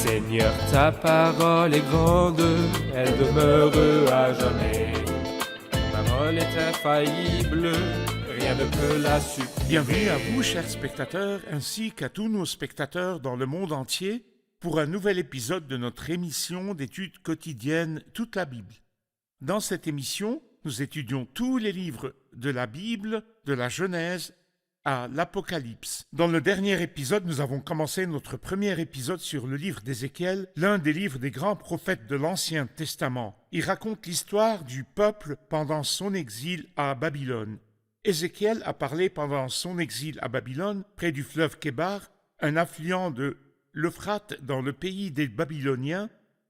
Seigneur, ta parole est grande, elle demeure à jamais. Ta parole est infaillible, rien ne peut la supprimer. Bienvenue à vous, chers spectateurs, ainsi qu'à tous nos spectateurs dans le monde entier, pour un nouvel épisode de notre émission d'études quotidiennes Toute la Bible. Dans cette émission, nous étudions tous les livres de la Bible, de la Genèse à l'Apocalypse. Dans le dernier épisode, nous avons commencé notre premier épisode sur le livre d'Ézéchiel, l'un des livres des grands prophètes de l'Ancien Testament. Il raconte l'histoire du peuple pendant son exil à Babylone. Ézéchiel a parlé pendant son exil à Babylone, près du fleuve Kébar, un affluent de l'Euphrate dans le pays des Babyloniens,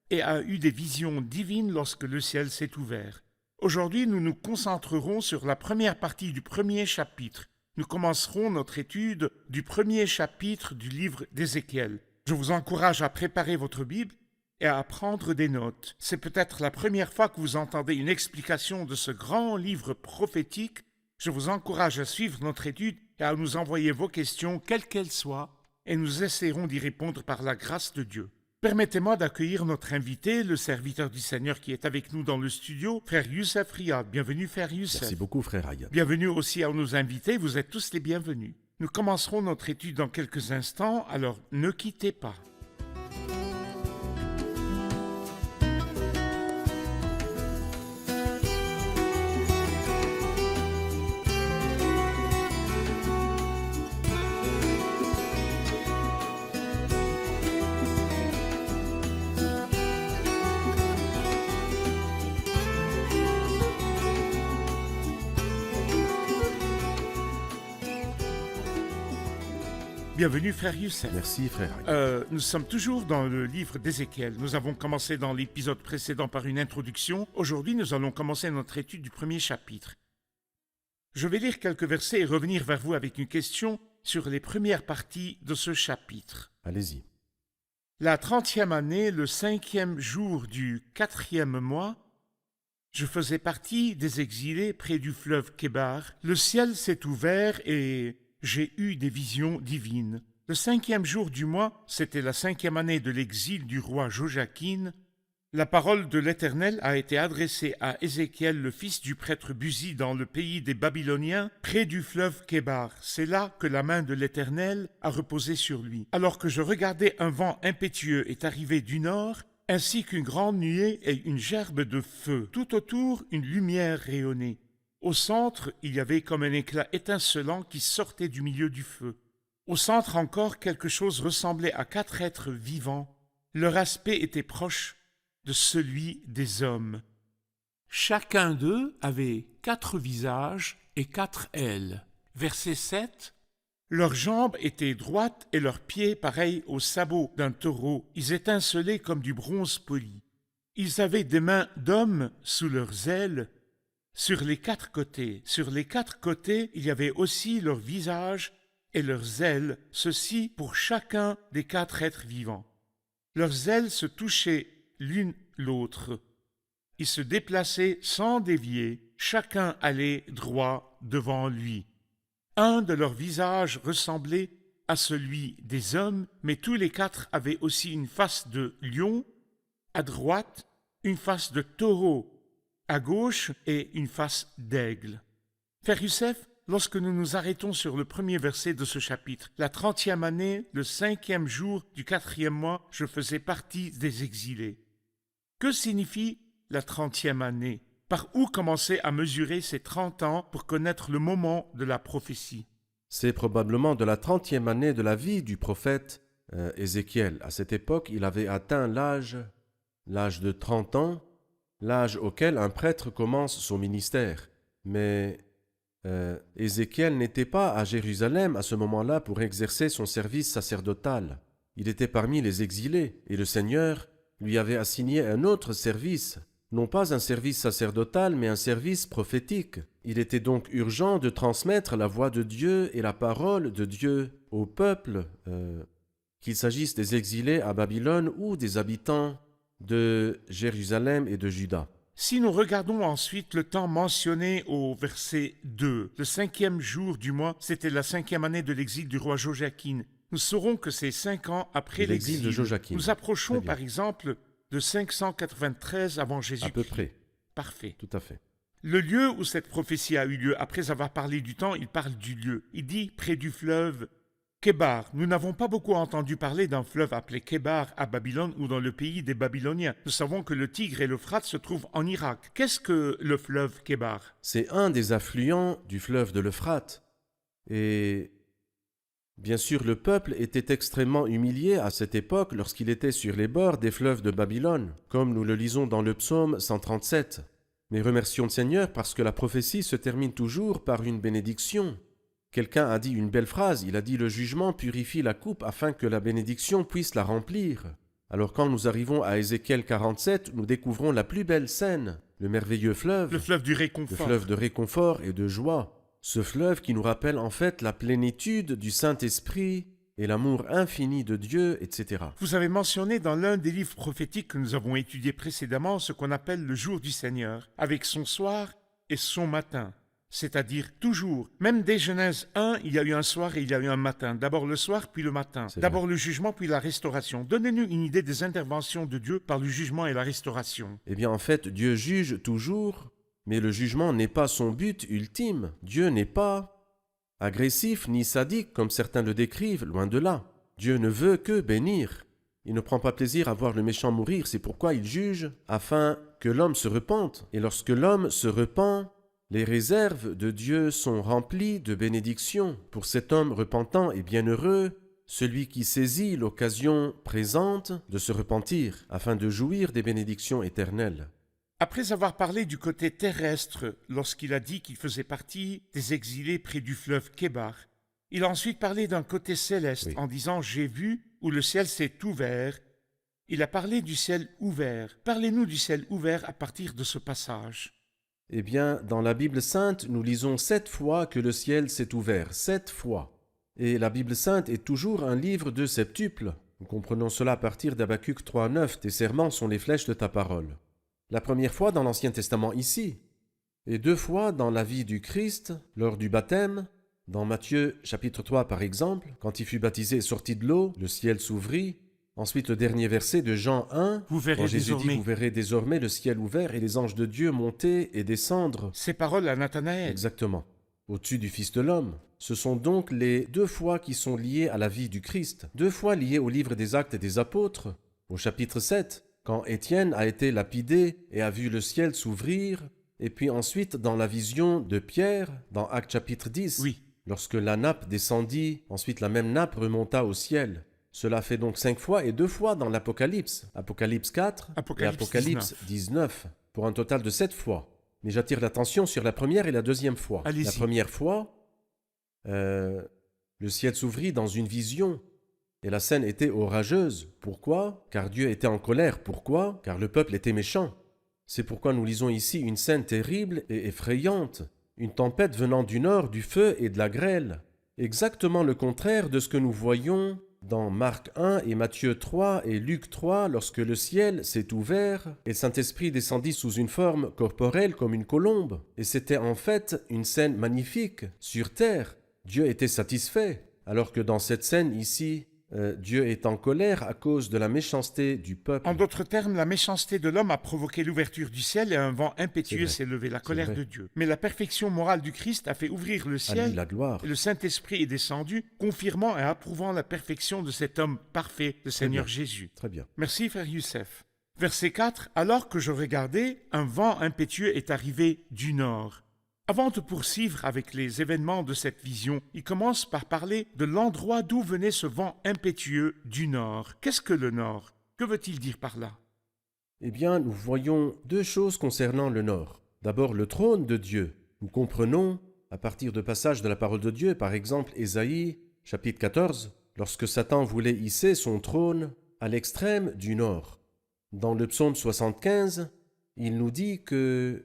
et a eu des visions divines lorsque le ciel s'est ouvert. Aujourd'hui, nous nous concentrerons sur la première partie du premier chapitre. Nous commencerons notre étude du premier chapitre du livre d'Ézéchiel. Je vous encourage à préparer votre Bible et à prendre des notes. C'est peut-être la première fois que vous entendez une explication de ce grand livre prophétique. Je vous encourage à suivre notre étude et à nous envoyer vos questions, quelles qu'elles soient, et nous essaierons d'y répondre par la grâce de Dieu. Permettez-moi d'accueillir notre invité, le serviteur du Seigneur qui est avec nous dans le studio, frère Youssef Riyad. Bienvenue, frère Youssef. Merci beaucoup, frère Riyad. Bienvenue aussi à nos invités, vous êtes tous les bienvenus. Nous commencerons notre étude dans quelques instants, alors ne quittez pas. Bienvenue, frère Youssef. Merci, frère Riyad. Nous sommes toujours dans le livre d'Ézéchiel. Nous avons commencé dans l'épisode précédent par une introduction. Aujourd'hui, nous allons commencer notre étude du premier chapitre. Je vais lire quelques versets et revenir vers vous avec une question sur les premières parties de ce chapitre. Allez-y. La 30e année, le 5e jour du 4e mois, je faisais partie des exilés près du fleuve Kébar. Le ciel s'est ouvert et j'ai eu des visions divines. Le 5e jour du mois, c'était la 5e année de l'exil du roi Joachim. La parole de l'Éternel a été adressée à Ézéchiel, le fils du prêtre Buzi, dans le pays des Babyloniens, près du fleuve Kébar. C'est là que la main de l'Éternel a reposé sur lui. Alors que je regardais, un vent impétueux est arrivé du nord, ainsi qu'une grande nuée et une gerbe de feu. Tout autour, une lumière rayonnait. Au centre, il y avait comme un éclat étincelant qui sortait du milieu du feu. Au centre encore, quelque chose ressemblait à 4 êtres vivants. Leur aspect était proche de celui des hommes. Chacun d'eux avait 4 visages et 4 ailes. Verset 7. Leurs jambes étaient droites et leurs pieds pareils aux sabots d'un taureau. Ils étincelaient comme du bronze poli. Ils avaient des mains d'hommes sous leurs ailes. Sur les 4 côtés, il y avait aussi leurs visages et leurs ailes, ceci pour chacun des 4 êtres vivants. Leurs ailes se touchaient l'une l'autre. Ils se déplaçaient sans dévier, chacun allait droit devant lui. Un de leurs visages ressemblait à celui des hommes, mais tous les 4 avaient aussi une face de lion, à droite, une face de taureau, à gauche, et une face d'aigle. Frère Youssef, lorsque nous nous arrêtons sur le premier verset de ce chapitre, la 30e année, le 5e jour du 4e mois, je faisais partie des exilés. Que signifie la 30e année? Par où commencer à mesurer ces 30 ans pour connaître le moment de la prophétie? C'est probablement de la 30e année de la vie du prophète Ézéchiel. À cette époque, il avait atteint l'âge de 30 ans, l'âge auquel un prêtre commence son ministère. Mais Ézéchiel n'était pas à Jérusalem à ce moment-là pour exercer son service sacerdotal. Il était parmi les exilés, et le Seigneur lui avait assigné un autre service, non pas un service sacerdotal, mais un service prophétique. Il était donc urgent de transmettre la voix de Dieu et la parole de Dieu au peuple, qu'il s'agisse des exilés à Babylone ou des habitants de Jérusalem et de Juda. Si nous regardons ensuite le temps mentionné au verset 2, le 5e jour du mois, c'était la 5e année de l'exil du roi Joachim. Nous saurons que c'est 5 ans après de l'exil l'exil. de Joachim. Nous approchons Très bien. par exemple de 593 avant À Jésus-Christ. peu près, Parfait. tout à fait. Le lieu où cette prophétie a eu lieu, après avoir parlé du temps, il parle du lieu. Il dit près du fleuve Kébar. Nous n'avons pas beaucoup entendu parler d'un fleuve appelé Kébar à Babylone ou dans le pays des Babyloniens. Nous savons que le Tigre et l'Euphrate se trouvent en Irak. Qu'est-ce que le fleuve Kébar? C'est un des affluents du fleuve de l'Euphrate. Et bien sûr, le peuple était extrêmement humilié à cette époque lorsqu'il était sur les bords des fleuves de Babylone, comme nous le lisons dans le psaume 137. Mais remercions le Seigneur parce que la prophétie se termine toujours par une bénédiction. Quelqu'un a dit une belle phrase, il a dit « Le jugement purifie la coupe afin que la bénédiction puisse la remplir ». Alors quand nous arrivons à Ézéchiel 47, nous découvrons la plus belle scène, le merveilleux fleuve, Le fleuve du le réconfort. fleuve de réconfort et de joie. Ce fleuve qui nous rappelle en fait la plénitude du Saint-Esprit et l'amour infini de Dieu, etc. Vous avez mentionné dans l'un des livres prophétiques que nous avons étudiés précédemment ce qu'on appelle le jour du Seigneur, avec son soir et son matin. C'est-à-dire toujours, même dès Genèse 1, il y a eu un soir et il y a eu un matin. D'abord le soir, puis le matin. C'est D'abord le jugement, puis la restauration. Donnez-nous une idée des interventions de Dieu par le jugement et la restauration. Eh bien en fait, Dieu juge toujours, mais le jugement n'est pas son but ultime. Dieu n'est pas agressif ni sadique comme certains le décrivent, loin de là. Dieu ne veut que bénir. Il ne prend pas plaisir à voir le méchant mourir, c'est pourquoi il juge, afin que l'homme se repente. Et lorsque l'homme se repent, les réserves de Dieu sont remplies de bénédictions. Pour cet homme repentant et bienheureux, celui qui saisit l'occasion présente de se repentir, afin de jouir des bénédictions éternelles. Après avoir parlé du côté terrestre, lorsqu'il a dit qu'il faisait partie des exilés près du fleuve Kébar, il a ensuite parlé d'un côté céleste Oui. en disant « J'ai vu où le ciel s'est ouvert ». Il a parlé du ciel ouvert. Parlez-nous du ciel ouvert à partir de ce passage. Eh bien, dans la Bible sainte, nous lisons 7 fois que le ciel s'est ouvert, 7 fois. Et la Bible sainte est toujours un livre de septuples. Nous comprenons cela à partir d'Habacuc 3:9. Tes serments sont les flèches de ta parole. La première fois dans l'Ancien Testament ici, et 2 fois dans la vie du Christ, lors du baptême, dans Matthieu chapitre 3 par exemple, quand il fut baptisé et sorti de l'eau, le ciel s'ouvrit. Ensuite, le dernier verset de Jean 1, Vous verrez quand Jésus dit désormais « Vous verrez désormais le ciel ouvert et les anges de Dieu monter et descendre ». ces paroles à Nathanaël. Exactement. Au-dessus du Fils de l'homme. Ce sont donc les 2 fois qui sont liées à la vie du Christ. 2 fois liées au livre des Actes des Apôtres, au chapitre 7, quand Étienne a été lapidé et a vu le ciel s'ouvrir, et puis ensuite dans la vision de Pierre, dans Actes chapitre 10, Oui, lorsque la nappe descendit, ensuite la même nappe remonta au ciel. Cela fait donc 5 fois et 2 fois dans l'Apocalypse. Apocalypse 4 Apocalypse et Apocalypse 19, pour un total de 7 fois. Mais j'attire l'attention sur la première et la deuxième fois. Allez-y. La première fois, le ciel s'ouvrit dans une vision et la scène était orageuse. Pourquoi? Car Dieu était en colère. Pourquoi? Car le peuple était méchant. C'est pourquoi nous lisons ici une scène terrible et effrayante. Une tempête venant du nord, du feu et de la grêle. Exactement le contraire de ce que nous voyons dans Marc 1 et Matthieu 3 et Luc 3, lorsque le ciel s'est ouvert et le Saint-Esprit descendit sous une forme corporelle comme une colombe. Et c'était en fait une scène magnifique sur terre. Dieu était satisfait, alors que dans cette scène ici, Dieu est en colère à cause de la méchanceté du peuple. en d'autres termes, la méchanceté de l'homme a provoqué l'ouverture du ciel et un vent impétueux C'est s'est levé, la colère vrai. de Dieu. Mais la perfection morale du Christ a fait ouvrir le À lui ciel la gloire. et le Saint-Esprit est descendu, confirmant et approuvant la perfection de cet homme parfait, le Seigneur bien. Jésus. Très bien. Merci, frère Youssef. Verset 4. Alors que je regardais, un vent impétueux est arrivé du nord. Avant de poursuivre avec les événements de cette vision, il commence par parler de l'endroit d'où venait ce vent impétueux du nord. Qu'est-ce que le nord? Que veut-il dire par là? Eh bien, nous voyons 2 choses concernant le nord. D'abord, le trône de Dieu. Nous comprenons, à partir de passages de la parole de Dieu, par exemple Ésaïe, chapitre 14, lorsque Satan voulait hisser son trône à l'extrême du nord. Dans le psaume 75, il nous dit que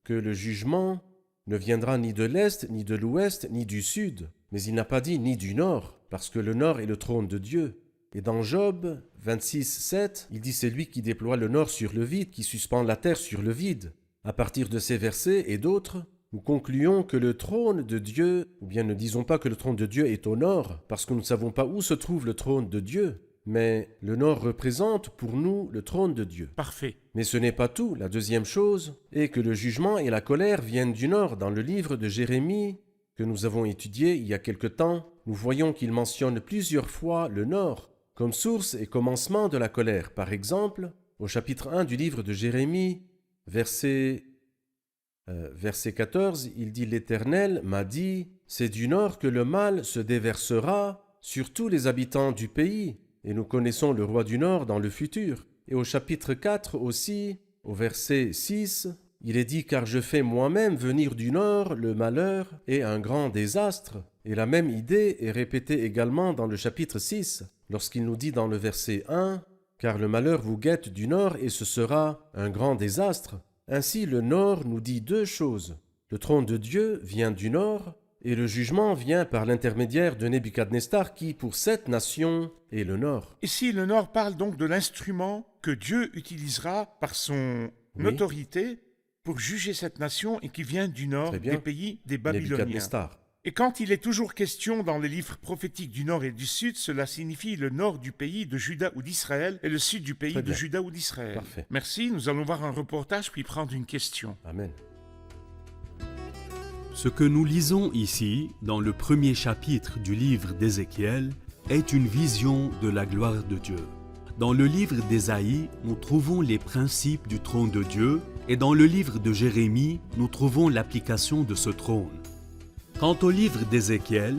le jugement ne viendra ni de l'est, ni de l'ouest, ni du sud. Mais il n'a pas dit ni du nord, parce que le nord est le trône de Dieu. Et dans Job 26, 7, il dit « C'est lui qui déploie le nord sur le vide, qui suspend la terre sur le vide ». À partir de ces versets et d'autres, nous concluons que le trône de Dieu, ou bien ne disons pas que le trône de Dieu est au nord, parce que nous ne savons pas où se trouve le trône de Dieu, mais le nord représente pour nous le trône de Dieu. Parfait. Mais ce n'est pas tout. La deuxième chose est que le jugement et la colère viennent du nord. Dans le livre de Jérémie, que nous avons étudié il y a quelque temps, nous voyons qu'il mentionne plusieurs fois le nord comme source et commencement de la colère. Par exemple, au chapitre 1 du livre de Jérémie, verset 14, il dit « L'Éternel m'a dit, c'est du nord que le mal se déversera sur tous les habitants du pays. » Et nous connaissons le roi du nord dans le futur. Et au chapitre 4 aussi, au verset 6, il est dit « Car je fais moi-même venir du nord le malheur et un grand désastre. » Et la même idée est répétée également dans le chapitre 6, lorsqu'il nous dit dans le verset 1 « Car le malheur vous guette du nord et ce sera un grand désastre. » Ainsi le nord nous dit deux choses. Le trône de Dieu vient du nord, et le jugement vient par l'intermédiaire de Nebuchadnezzar qui, pour cette nation, est le nord. Ici, le Nord parle donc de l'instrument que Dieu utilisera par son autorité pour juger cette nation et qui vient du nord des pays des Babyloniens. Nebuchadnezzar. Et quand il est toujours question dans les livres prophétiques du nord et du sud, cela signifie le nord du pays de Juda ou d'Israël et le sud du pays de Juda ou d'Israël. Parfait. Merci, nous allons voir un reportage puis prendre une question. Amen. Ce que nous lisons ici, dans le premier chapitre du livre d'Ézéchiel, est une vision de la gloire de Dieu. Dans le livre d'Ésaïe, nous trouvons les principes du trône de Dieu, et dans le livre de Jérémie, nous trouvons l'application de ce trône. Quant au livre d'Ézéchiel,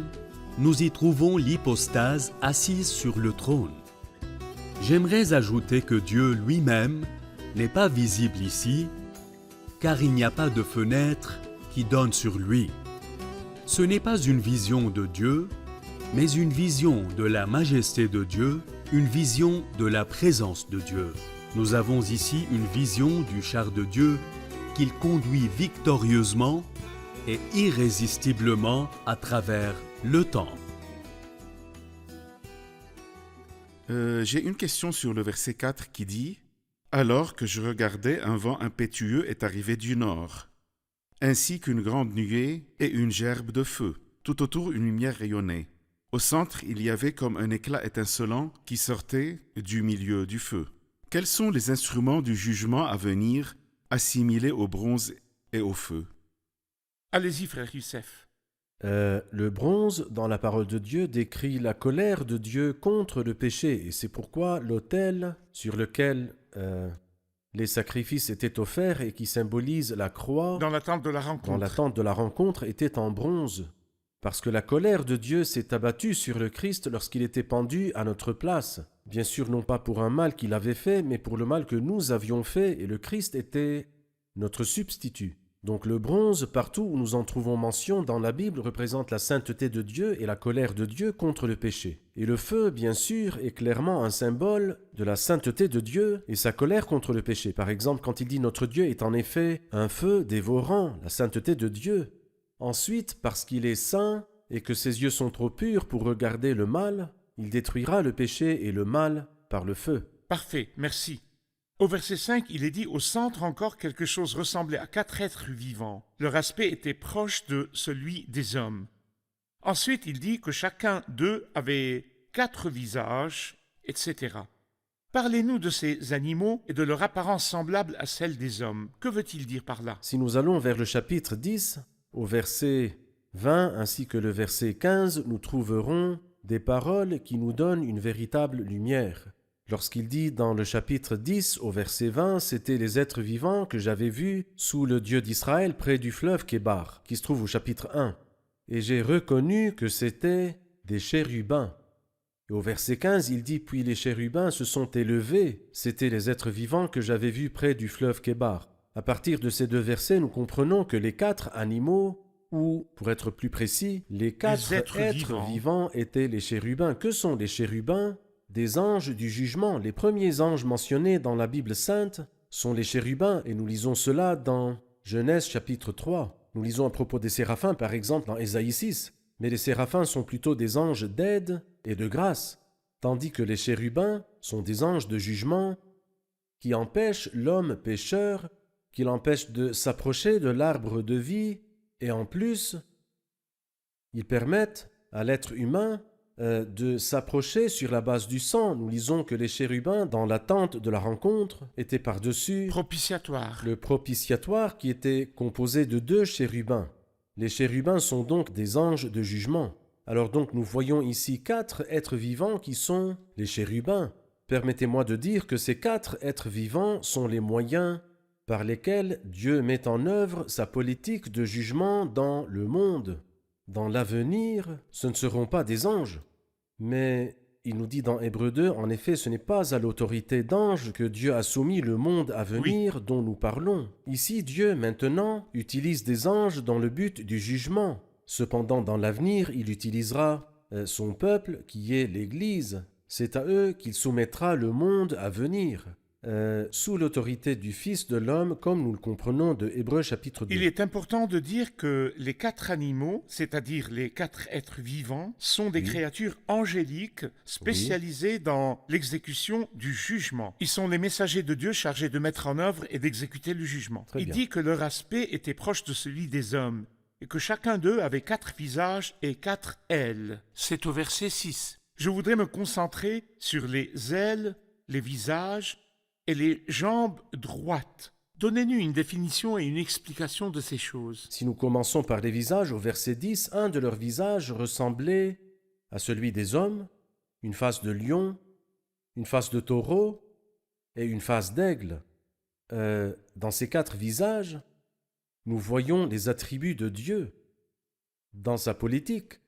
nous y trouvons l'hypostase assise sur le trône. J'aimerais ajouter que Dieu lui-même n'est pas visible ici, car il n'y a pas de fenêtre qui donne sur lui. Ce n'est pas une vision de Dieu, mais une vision de la majesté de Dieu, une vision de la présence de Dieu. Nous avons ici une vision du char de Dieu qu'il conduit victorieusement et irrésistiblement à travers le temps. J'ai une question sur le verset 4 qui dit « Alors que je regardais, un vent impétueux est arrivé du nord, ainsi qu'une grande nuée et une gerbe de feu. Tout autour, une lumière rayonnait. Au centre, il y avait comme un éclat étincelant qui sortait du milieu du feu. Quels sont les instruments du jugement à venir assimilés au bronze et au feu ?» Allez-y, frère Youssef. Le bronze, dans la parole de Dieu, décrit la colère de Dieu contre le péché. Et c'est pourquoi l'autel sur lequel les sacrifices étaient offerts et qui symbolise la croix Dans la tente de la rencontre. dans la tente de la rencontre était en bronze. Parce que la colère de Dieu s'est abattue sur le Christ lorsqu'il était pendu à notre place. Bien sûr, non pas pour un mal qu'il avait fait, mais pour le mal que nous avions fait, et le Christ était notre substitut. Donc le bronze, partout où nous en trouvons mention dans la Bible, représente la sainteté de Dieu et la colère de Dieu contre le péché. Et le feu, bien sûr, est clairement un symbole de la sainteté de Dieu et sa colère contre le péché. Par exemple, quand il dit « Notre Dieu est en effet un feu dévorant », la sainteté de Dieu. Ensuite, parce qu'il est saint et que ses yeux sont trop purs pour regarder le mal, il détruira le péché et le mal par le feu. Parfait, merci. Au verset 5, il est dit « Au centre encore, quelque chose ressemblait à 4 êtres vivants. Leur aspect était proche de celui des hommes. » Ensuite, il dit que chacun d'eux avait 4 visages, etc. Parlez-nous de ces animaux et de leur apparence semblable à celle des hommes. Que veut-il dire par là? Si nous allons vers le chapitre 10, au verset 20 ainsi que le verset 15, nous trouverons des paroles qui nous donnent une véritable lumière. Lorsqu'il dit dans le chapitre 10 au verset 20, c'était les êtres vivants que j'avais vus sous le Dieu d'Israël près du fleuve Kébar, qui se trouve au chapitre 1. Et j'ai reconnu que c'était des chérubins. Et au verset 15, il dit « Puis les chérubins se sont élevés, c'étaient les êtres vivants que j'avais vus près du fleuve Kébar. » À partir de ces deux versets, nous comprenons que les 4 animaux, ou, pour être plus précis, les 4 êtres vivants étaient les chérubins. Que sont les chérubins? Des anges du jugement. Les premiers anges mentionnés dans la Bible sainte sont les chérubins, et nous lisons cela dans Genèse chapitre 3. Nous lisons à propos des séraphins, par exemple, dans Ésaïe 6. Mais les séraphins sont plutôt des anges d'aide et de grâce, tandis que les chérubins sont des anges de jugement qui empêchent l'homme pécheur, qui l'empêchent de s'approcher de l'arbre de vie Et en plus, ils permettent à l'être humain de s'approcher sur la base du sang. Nous lisons que les chérubins, dans la tente de la rencontre, étaient par-dessus Propitiatoire. le propitiatoire qui était composé de 2 chérubins. Les chérubins sont donc des anges de jugement. Alors donc nous voyons ici 4 êtres vivants qui sont les chérubins. Permettez-moi de dire que ces 4 êtres vivants sont les moyens par lesquels Dieu met en œuvre sa politique de jugement dans le monde. Dans l'avenir, ce ne seront pas des anges, mais il nous dit dans Hébreux 2, en effet, ce n'est pas à l'autorité d'anges que Dieu a soumis le monde à venir dont nous parlons. Ici, Dieu, maintenant, utilise des anges dans le but du jugement. Cependant, dans l'avenir, il utilisera son peuple, qui est l'Église. C'est à eux qu'il soumettra le monde à venir. Sous l'autorité du Fils de l'homme, comme nous le comprenons de Hébreux chapitre 2. Il est important de dire que les 4 animaux, c'est-à-dire les 4 êtres vivants, sont des créatures angéliques spécialisées dans l'exécution du jugement. Ils sont les messagers de Dieu chargés de mettre en œuvre et d'exécuter le jugement. Très Il bien. dit que leur aspect était proche de celui des hommes et que chacun d'eux avait 4 visages et 4 ailes. C'est au verset 6. Je voudrais me concentrer sur les ailes, les visages et les jambes droites. Donnez-nous une définition et une explication de ces choses. Si nous commençons par les visages, au verset 10, un de leurs visages ressemblait à celui des hommes, une face de lion, une face de taureau et une face d'aigle. Dans ces 4 visages, nous voyons les attributs de Dieu dans sa politique.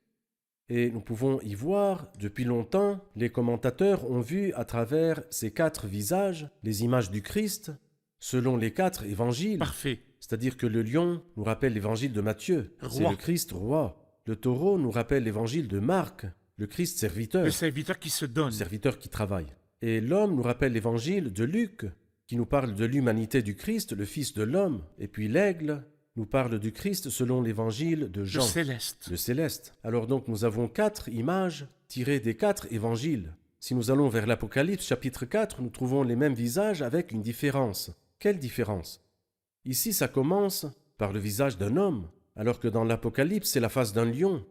Et nous pouvons y voir, depuis longtemps, les commentateurs ont vu à travers ces 4 visages les images du Christ selon les 4 évangiles. Parfait. C'est-à-dire que le lion nous rappelle l'évangile de Matthieu, c'est Roi. le Christ roi. Le taureau nous rappelle l'évangile de Marc, le Christ serviteur, Le serviteur qui se donne. le serviteur qui travaille. Et l'homme nous rappelle l'évangile de Luc, qui nous parle de l'humanité du Christ, le Fils de l'homme. Et puis l'aigle nous parle du Christ selon l'évangile de Le Jean, céleste. le céleste. Alors donc nous avons 4 images tirées des 4 évangiles. Si nous allons vers l'Apocalypse chapitre 4, nous trouvons les mêmes visages avec une différence. Quelle différence? Ici, ça commence par le visage d'un homme, alors que dans l'Apocalypse, c'est la face d'un lion.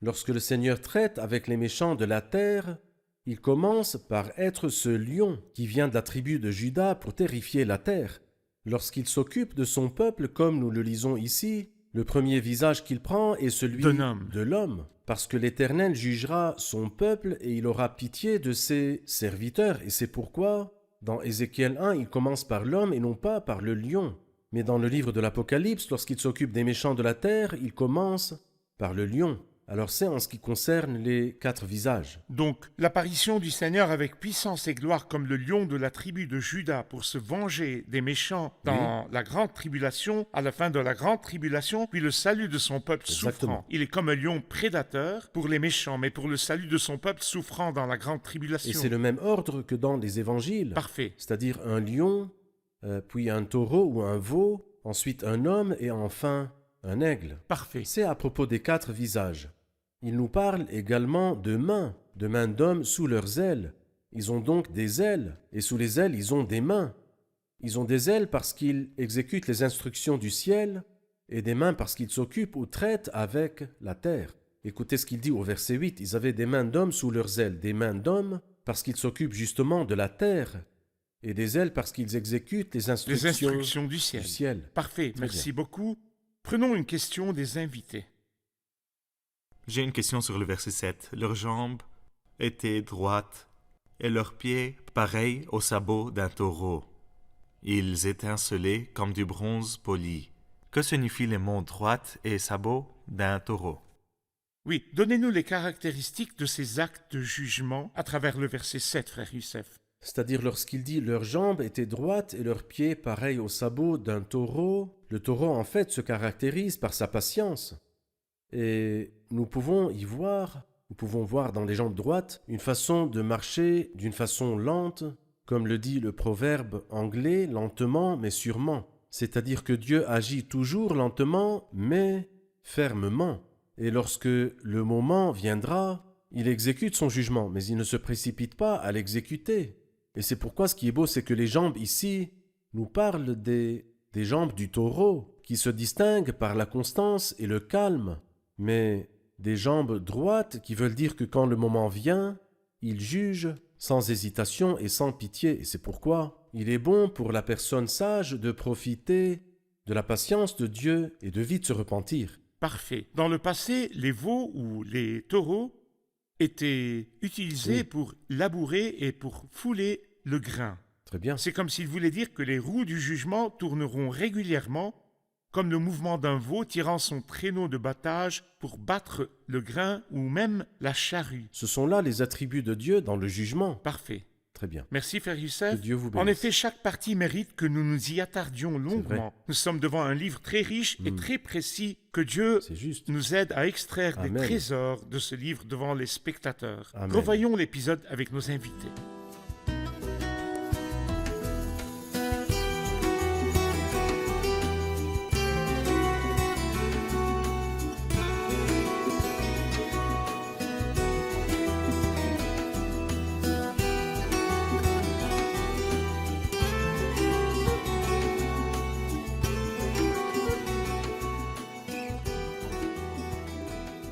Lorsque le Seigneur traite avec les méchants de la terre, il commence par être ce lion qui vient de la tribu de Juda pour terrifier la terre. Lorsqu'il s'occupe de son peuple, comme nous le lisons ici, le premier visage qu'il prend est celui D'un homme. de l'homme, parce que l'Éternel jugera son peuple et il aura pitié de ses serviteurs. Et c'est pourquoi, dans Ézéchiel 1, il commence par l'homme et non pas par le lion. Mais dans le livre de l'Apocalypse, lorsqu'il s'occupe des méchants de la terre, il commence par le lion. Alors c'est en ce qui concerne les 4 visages. Donc, l'apparition du Seigneur avec puissance et gloire comme le lion de la tribu de Juda pour se venger des méchants dans la grande tribulation, à la fin de la grande tribulation, puis le salut de son peuple Exactement. souffrant. Il est comme un lion prédateur pour les méchants, mais pour le salut de son peuple souffrant dans la grande Et tribulation. c'est le même ordre que dans les évangiles, Parfait. c'est-à-dire un lion, puis un taureau ou un veau, ensuite un homme et enfin un aigle. Parfait. C'est à propos des 4 visages. Il nous parle également de mains d'hommes sous leurs ailes. Ils ont donc des ailes, et sous les ailes, ils ont des mains. Ils ont des ailes parce qu'ils exécutent les instructions du ciel, et des mains parce qu'ils s'occupent ou traitent avec la terre. Écoutez ce qu'il dit au verset 8, ils avaient des mains d'hommes sous leurs ailes, des mains d'hommes parce qu'ils s'occupent justement de la terre, et des ailes parce qu'ils exécutent les Les instructions instructions du ciel. du ciel. Parfait. Très Merci beaucoup. Prenons une question des invités. J'ai une question sur le verset 7. Leurs jambes étaient droites et leurs pieds pareils aux sabots d'un taureau. Ils étincelaient comme du bronze poli. Que signifient les mots droite et sabots d'un taureau? Oui, donnez-nous les caractéristiques de ces actes de jugement à travers le verset 7, frère Youssef. C'est-à-dire lorsqu'il dit leurs jambes étaient droites et leurs pieds pareils aux sabots d'un taureau, le taureau en fait se caractérise par sa patience. Et nous pouvons voir dans les jambes droites une façon de marcher d'une façon lente, comme le dit le proverbe anglais, lentement mais sûrement. C'est-à-dire que Dieu agit toujours lentement mais fermement. Et lorsque le moment viendra, il exécute son jugement, mais il ne se précipite pas à l'exécuter. Et c'est pourquoi ce qui est beau, c'est que les jambes ici nous parlent des jambes du taureau. qui se distinguent par la constance et le calme, mais des jambes droites qui veulent dire que quand le moment vient, il juge sans hésitation et sans pitié. Et c'est pourquoi il est bon pour la personne sage de profiter de la patience de Dieu et de vite se repentir. Parfait. Dans le passé, les veaux ou les taureaux étaient utilisés Oui. pour labourer et pour fouler le grain. Très bien. C'est comme s'il voulait dire que les roues du jugement tourneront régulièrement, comme le mouvement d'un veau tirant son traîneau de battage pour battre le grain ou même la charrue. Ce sont là les attributs de Dieu dans le jugement. Parfait. Très bien. Merci, Frère Que Youssef. Dieu vous En bénisse. effet, chaque partie mérite que nous nous y attardions longuement. Nous sommes devant un livre très riche et très précis que Dieu C'est juste. nous aide à extraire des Amen. trésors de ce livre devant les spectateurs. Amen. Revoyons l'épisode avec nos invités.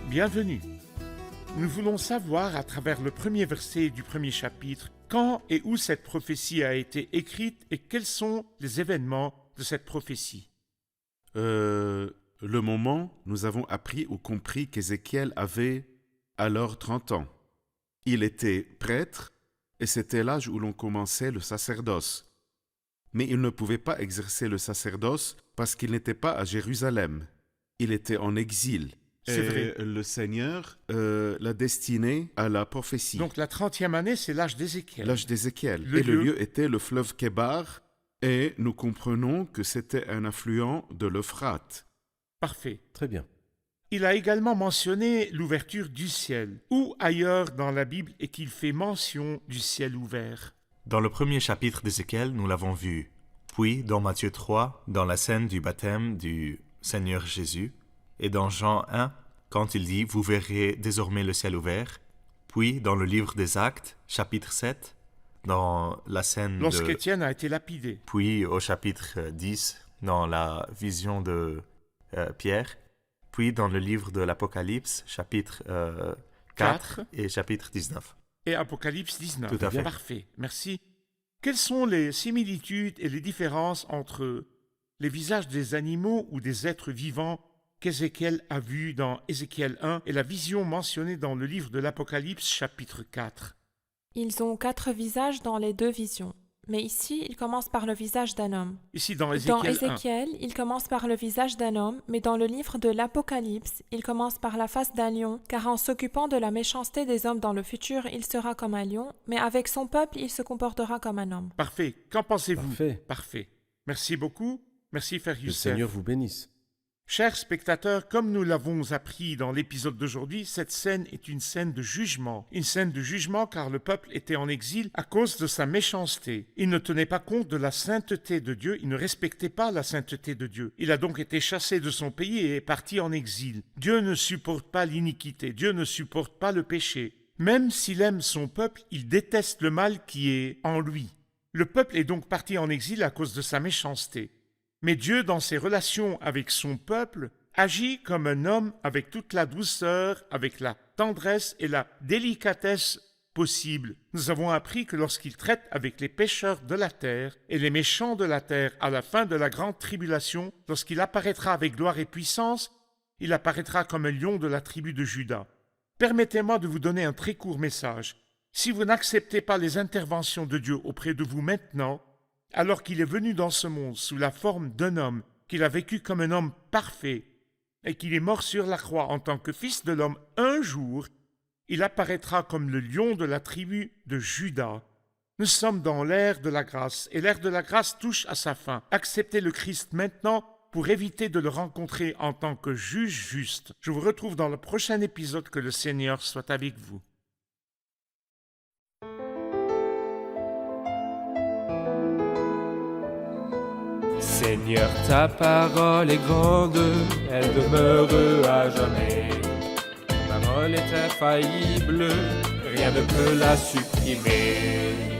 Bienvenue. Nous voulons savoir, à travers le premier verset du premier chapitre, quand et où cette prophétie a été écrite et quels sont les événements de cette prophétie. Le moment, nous avons appris ou compris qu'Ézéchiel avait alors 30 ans. Il était prêtre et c'était l'âge où l'on commençait le sacerdoce. Mais il ne pouvait pas exercer le sacerdoce parce qu'il n'était pas à Jérusalem. Il était en exil. C'est vrai. Le Seigneur l'a destiné à la prophétie. Donc la 30e année, c'est l'âge d'Ézéchiel. L'âge d'Ézéchiel. Le Et le lieu- lieu était le fleuve Kébar, et nous comprenons que c'était un affluent de l'Euphrate. Parfait. Très bien. Il a également mentionné l'ouverture du ciel. Où ailleurs dans la Bible est-il fait mention du ciel ouvert? Dans le premier chapitre d'Ézéchiel, nous l'avons vu. Puis, dans Matthieu 3, dans la scène du baptême du Seigneur Jésus. Et dans Jean 1, quand il dit « Vous verrez désormais le ciel ouvert ». Puis, dans le livre des Actes, chapitre 7, dans la scène Lorsqu'Étienne a été lapidé. Puis, au chapitre 10, dans la vision de Pierre. Puis, dans le livre de l'Apocalypse, chapitre 4 et chapitre 19. Et Apocalypse 19. Tout à fait. Parfait, merci. Quelles sont les similitudes et les différences entre les visages des animaux ou des êtres vivants qu'Ézéchiel a vus dans Ézéchiel 1 et la vision mentionnée dans le livre de l'Apocalypse chapitre 4? Ils ont 4 visages dans les 2 visions. Mais ici, il commence par le visage d'un homme. Ici dans Dans Ézéchiel 1. Ézéchiel, il commence par le visage d'un homme, mais dans le livre de l'Apocalypse, il commence par la face d'un lion, car en s'occupant de la méchanceté des hommes dans le futur, il sera comme un lion, mais avec son peuple, il se comportera comme un homme. Parfait. Qu'en pensez-vous? Parfait. Parfait. Merci beaucoup. Merci, Frère Que le Youssef. Seigneur vous bénisse. Chers spectateurs, comme nous l'avons appris dans l'épisode d'aujourd'hui, cette scène est une scène de jugement. Une scène de jugement car le peuple était en exil à cause de sa méchanceté. Il ne tenait pas compte de la sainteté de Dieu, il ne respectait pas la sainteté de Dieu. Il a donc été chassé de son pays et est parti en exil. Dieu ne supporte pas l'iniquité, Dieu ne supporte pas le péché. Même s'il aime son peuple, il déteste le mal qui est en lui. Le peuple est donc parti en exil à cause de sa méchanceté. Mais Dieu, dans ses relations avec son peuple, agit comme un homme avec toute la douceur, avec la tendresse et la délicatesse possible. Nous avons appris que lorsqu'il traite avec les pécheurs de la terre et les méchants de la terre à la fin de la grande tribulation, lorsqu'il apparaîtra avec gloire et puissance, il apparaîtra comme un lion de la tribu de Juda. Permettez-moi de vous donner un très court message. Si vous n'acceptez pas les interventions de Dieu auprès de vous maintenant, alors qu'il est venu dans ce monde sous la forme d'un homme, qu'il a vécu comme un homme parfait, et qu'il est mort sur la croix en tant que fils de l'homme un jour, il apparaîtra comme le lion de la tribu de Juda. Nous sommes dans l'ère de la grâce, et l'ère de la grâce touche à sa fin. Acceptez le Christ maintenant pour éviter de le rencontrer en tant que juge juste. Je vous retrouve dans le prochain épisode. Que le Seigneur soit avec vous. Seigneur, ta parole est grande, elle demeure à jamais. Ta parole est infaillible, rien ne peut la supprimer.